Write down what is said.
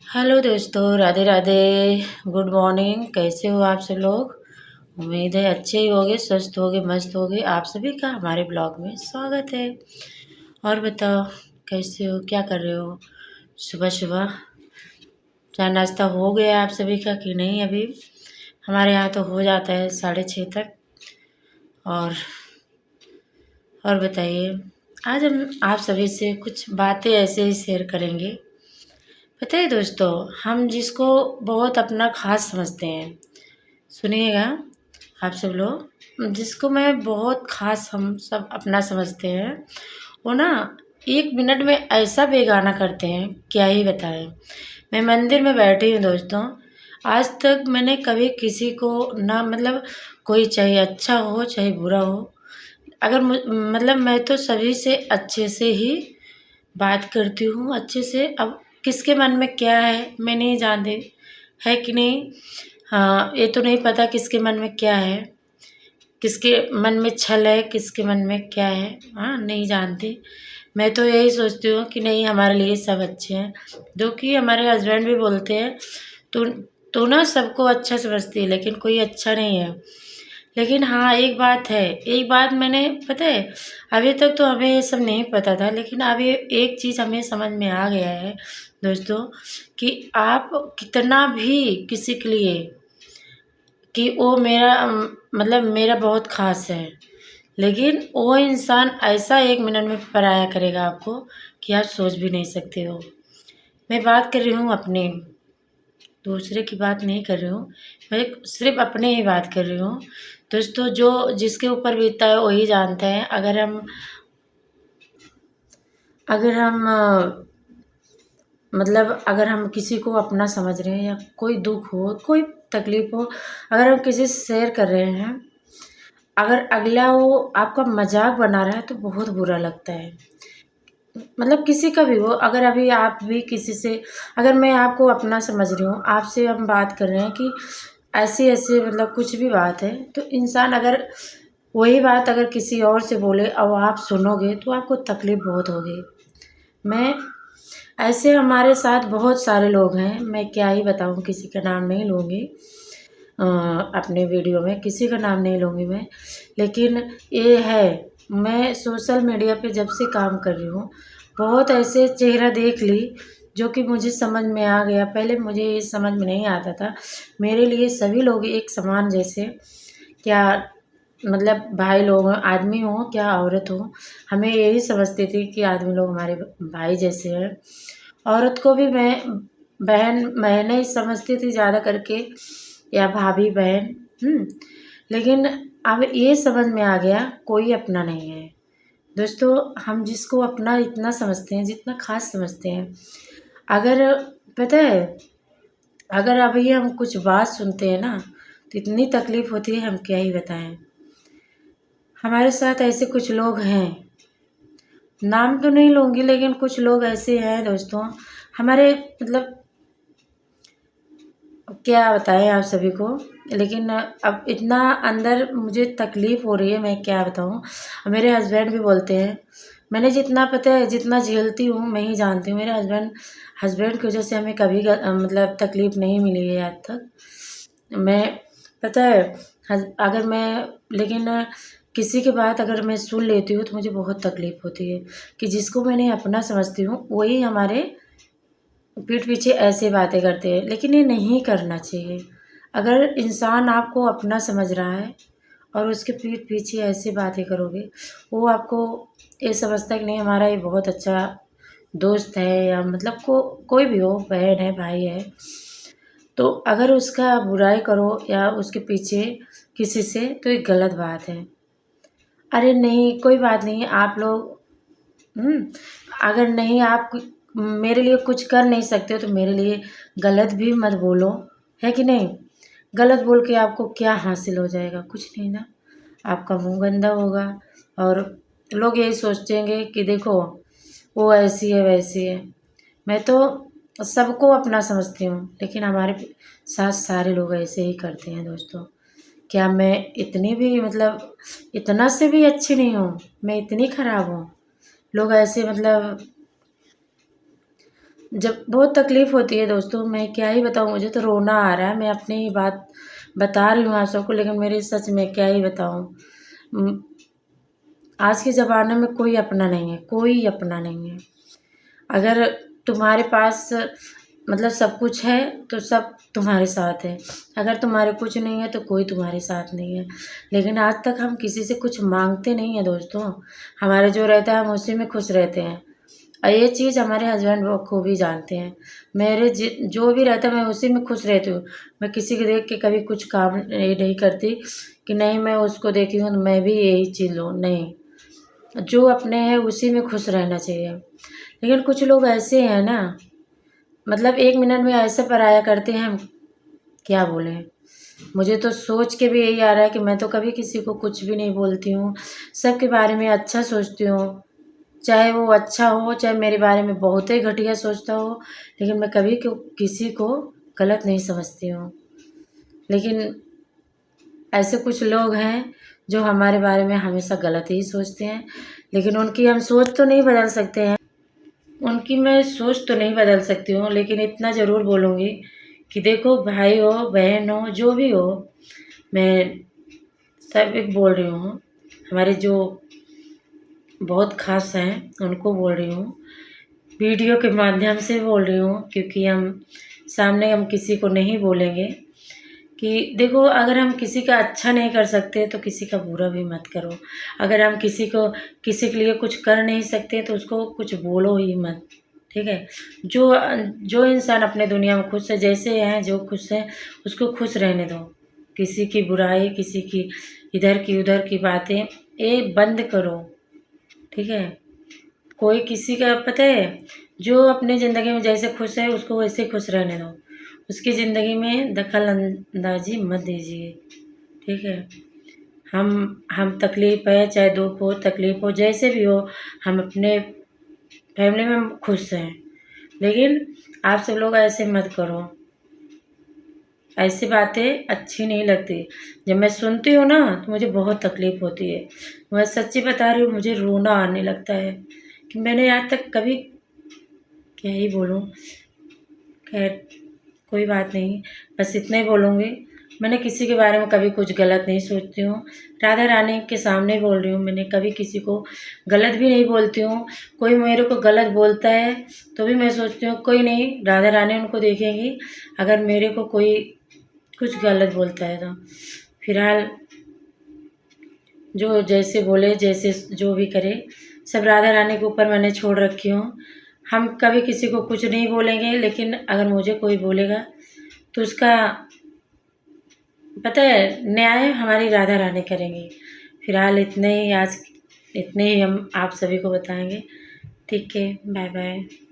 Hello दोस्तों, Radhe Radhe. Good morning. कैसे हो आप सब लोग? उम्मीद है अच्छे ही होगे, स्वस्थ होगे, मस्त होगे। आप सभी का हमारे ब्लॉग में स्वागत है। और बताओ, कैसे हो, क्या कर रहे हो? सुबह सुबह चाय नाश्ता हो गया आप सभी का कि नहीं? अभी हमारे यहाँ तो हो जाता है 6:30 तक। और और बताइए, आज हम आप सभी से कुछ बातें ऐसे ही शेयर करेंगे। पता है दोस्तों, हम जिसको बहुत अपना खास समझते हैं, सुनिएगा आप सब लोग, जिसको मैं बहुत खास हम सब अपना समझते हैं, वो ना 1 मिनट में ऐसा बेगाना करते हैं, क्या ही बताएं। मैं मंदिर में बैठी हूँ दोस्तों। आज तक मैंने कभी किसी को ना कोई चाहे अच्छा हो चाहे बुरा हो, अगर मैं तो सभी से अच्छे से ही बात करती हूँ, अच्छे से। अब किसके मन में क्या है मैं नहीं जानती, है कि नहीं? हाँ, ये तो नहीं पता किसके मन में क्या है, किसके मन में छल है, किसके मन में क्या है। हाँ, नहीं जानती। मैं तो यही सोचती हूँ कि नहीं, हमारे लिए सब अच्छे हैं। जो कि हमारे हस्बैंड भी बोलते हैं, तू तू ना सबको अच्छा समझती है लेकिन कोई अच्छा नहीं है। लेकिन हाँ, एक बात है, एक बात मैंने, पता है, अभी तक तो हमें ये सब नहीं पता था, लेकिन अब ये एक चीज़ हमें समझ में आ गया है दोस्तों, कि आप कितना भी किसी के लिए, कि वो मेरा मेरा बहुत ख़ास है, लेकिन वो इंसान ऐसा 1 मिनट में पराया करेगा आपको कि आप सोच भी नहीं सकते हो। मैं बात कर रही हूँ अपनी, दूसरे की बात नहीं कर रही हूँ। मैं सिर्फ अपने ही बात कर रही हूँ दोस्तों। जो जिसके ऊपर बीतता है वही जानता है। अगर हम किसी को अपना समझ रहे हैं, या कोई दुख हो, कोई तकलीफ हो, अगर हम किसी से शेयर कर रहे हैं, अगर अगला वो आपका मजाक बना रहा है तो बहुत बुरा लगता है। किसी का भी हो, अगर अभी आप भी किसी से, अगर मैं आपको अपना समझ रही हूँ, आपसे हम बात कर रहे हैं कि ऐसे ऐसे कुछ भी बात है, तो इंसान अगर वही बात अगर किसी और से बोले और आप सुनोगे तो आपको तकलीफ बहुत होगी। मैं ऐसे हमारे साथ बहुत सारे लोग हैं, मैं क्या ही बताऊँ, किसी का नाम नहीं लूँगी। अपने वीडियो में किसी का नाम नहीं लूँगी मैं। लेकिन ये है, मैं सोशल मीडिया पे जब से काम कर रही हूँ, बहुत ऐसे चेहरा देख ली जो कि मुझे समझ में आ गया। पहले मुझे ये समझ में नहीं आता था। मेरे लिए सभी लोग एक समान जैसे, क्या भाई लोग हों, आदमी हों क्या औरत हो, हमें यही समझती थी कि आदमी लोग हमारे भाई जैसे हैं। औरत को भी मैं बहन मैंने ही समझती थी ज़्यादा करके, या भाभी बहन। लेकिन अब ये समझ में आ गया, कोई अपना नहीं है दोस्तों। हम जिसको अपना इतना समझते हैं, जितना खास समझते हैं, अगर, पता है, अगर अभी हम कुछ बात सुनते हैं ना, तो इतनी तकलीफ होती है, हम क्या ही बताएं। हमारे साथ ऐसे कुछ लोग हैं, नाम तो नहीं लूँगी, लेकिन कुछ लोग ऐसे हैं दोस्तों हमारे, क्या बताएं आप सभी को। लेकिन अब इतना अंदर मुझे तकलीफ़ हो रही है, मैं क्या बताऊँ। मेरे हस्बैंड भी बोलते हैं, मैंने जितना, पता है, जितना झेलती हूँ मैं ही जानती हूँ। मेरे हस्बैंड की वजह से हमें कभी तकलीफ़ नहीं मिली है आज तक। मैं, पता है, अगर मैं, लेकिन किसी की बात अगर मैं सुन लेती हूँ तो मुझे बहुत तकलीफ़ होती है, कि जिसको मैंने अपना समझती हूँ वही हमारे पीठ पीछे ऐसे बातें करते हैं। लेकिन ये नहीं करना चाहिए। अगर इंसान आपको अपना समझ रहा है और उसके पीठ पीछे ऐसे बातें करोगे, वो आपको ये समझता है कि नहीं, हमारा ये बहुत अच्छा दोस्त है, या कोई भी हो, बहन है, भाई है, तो अगर उसका बुराई करो या उसके पीछे किसी से, तो ये गलत बात है। अरे नहीं, कोई बात नहीं, आप लोग, अगर नहीं, आप मेरे लिए कुछ कर नहीं सकते हो तो मेरे लिए गलत भी मत बोलो, है कि नहीं? गलत बोल के आपको क्या हासिल हो जाएगा? कुछ नहीं ना। आपका मुंह गंदा होगा, और लोग यही सोचेंगे कि देखो, वो ऐसी है वैसी है। मैं तो सबको अपना समझती हूँ, लेकिन हमारे साथ सारे लोग ऐसे ही करते हैं दोस्तों। क्या मैं इतनी भी, इतना से भी अच्छी नहीं हूँ? मैं इतनी खराब हूँ? लोग ऐसे जब बहुत तकलीफ़ होती है दोस्तों, मैं क्या ही बताऊँ, मुझे तो रोना आ रहा है। मैं अपनी ही बात बता रही हूँ आप सबको, लेकिन मेरी सच में क्या ही बताऊँ। आज के ज़माने में कोई अपना नहीं है, कोई अपना नहीं है। अगर तुम्हारे पास मतलब सब कुछ है तो सब तुम्हारे साथ है, अगर तुम्हारे कुछ नहीं है तो कोई तुम्हारे साथ नहीं है। लेकिन आज तक हम किसी से कुछ मांगते नहीं हैं दोस्तों। हमारा जो रहता है हम उसी में खुश रहते हैं, और ये चीज़ हमारे हस्बैंड बखूबी जानते हैं। मेरे जो भी रहता है मैं उसी में खुश रहती हूँ। मैं किसी को देख के कभी कुछ काम ये नहीं करती कि नहीं मैं उसको देखी हूँ तो मैं भी यही चीज़ लूँ, नहीं। जो अपने हैं उसी में खुश रहना चाहिए। लेकिन कुछ लोग ऐसे हैं ना, मतलब 1 मिनट में ऐसे पराया करते हैं, हम क्या बोलें। मुझे तो सोच के भी यही आ रहा है कि मैं तो कभी किसी को कुछ भी नहीं बोलती हूँ, सबके बारे में अच्छा सोचती हूँ। चाहे वो अच्छा हो, चाहे मेरे बारे में बहुत ही घटिया सोचता हो, लेकिन मैं कभी किसी को गलत नहीं समझती हूँ। लेकिन ऐसे कुछ लोग हैं जो हमारे बारे में हमेशा गलत ही सोचते हैं, लेकिन उनकी हम सोच तो नहीं बदल सकते हैं। उनकी मैं सोच तो नहीं बदल सकती हूँ, लेकिन इतना ज़रूर बोलूँगी कि देखो भाई हो, बहन हो, जो भी हो, मैं सब एक बोल रही हूँ। हमारे जो बहुत ख़ास हैं, उनको बोल रही हूँ। वीडियो के माध्यम से बोल रही हूँ, क्योंकि सामने हम किसी को नहीं बोलेंगे कि देखो, अगर हम किसी का अच्छा नहीं कर सकते तो किसी का बुरा भी मत करो। अगर हम किसी के लिए कुछ कर नहीं सकते तो उसको कुछ बोलो ही मत, ठीक है? जो जो इंसान अपने दुनिया में खुश है, जैसे हैं, जो खुश है उसको खुश रहने दो। किसी की बुराई, किसी की इधर की उधर की बातें ये बंद करो, ठीक है? कोई किसी का पता है, जो अपनी ज़िंदगी में जैसे खुश है उसको वैसे खुश रहने दो। उसकी ज़िंदगी में दखल अंदाज़ी मत दीजिए, ठीक है? हम तकलीफ़ है, चाहे दुःख हो, तकलीफ़ हो, जैसे भी हो, हम अपने फैमिली में हम खुश हैं। लेकिन आप सब लोग ऐसे मत करो। ऐसी बातें अच्छी नहीं लगती। जब मैं सुनती हूँ ना तो मुझे बहुत तकलीफ़ होती है। मैं सच्ची बता रही हूँ, मुझे रोना आने लगता है कि मैंने आज तक कभी, क्या ही बोलूँ। खैर कोई बात नहीं, बस इतना ही बोलूँगी। मैंने किसी के बारे में कभी कुछ गलत नहीं सोचती हूँ। राधा रानी के सामने बोल रही हूँ, मैंने कभी किसी को गलत भी नहीं बोलती हूँ। कोई मेरे को गलत बोलता है तो भी मैं सोचती हूँ कोई नहीं, राधा रानी उनको देखेंगी। अगर मेरे को कोई कुछ गलत बोलता है तो फिलहाल जो जैसे बोले, जैसे जो भी करे, सब राधा रानी के ऊपर मैंने छोड़ रखी हूँ। हम कभी किसी को कुछ नहीं बोलेंगे, लेकिन अगर मुझे कोई बोलेगा तो उसका पता है न्याय हमारी राधा रानी करेंगी। फिलहाल इतने ही हम आप सभी को बताएंगे। ठीक है, बाय बाय।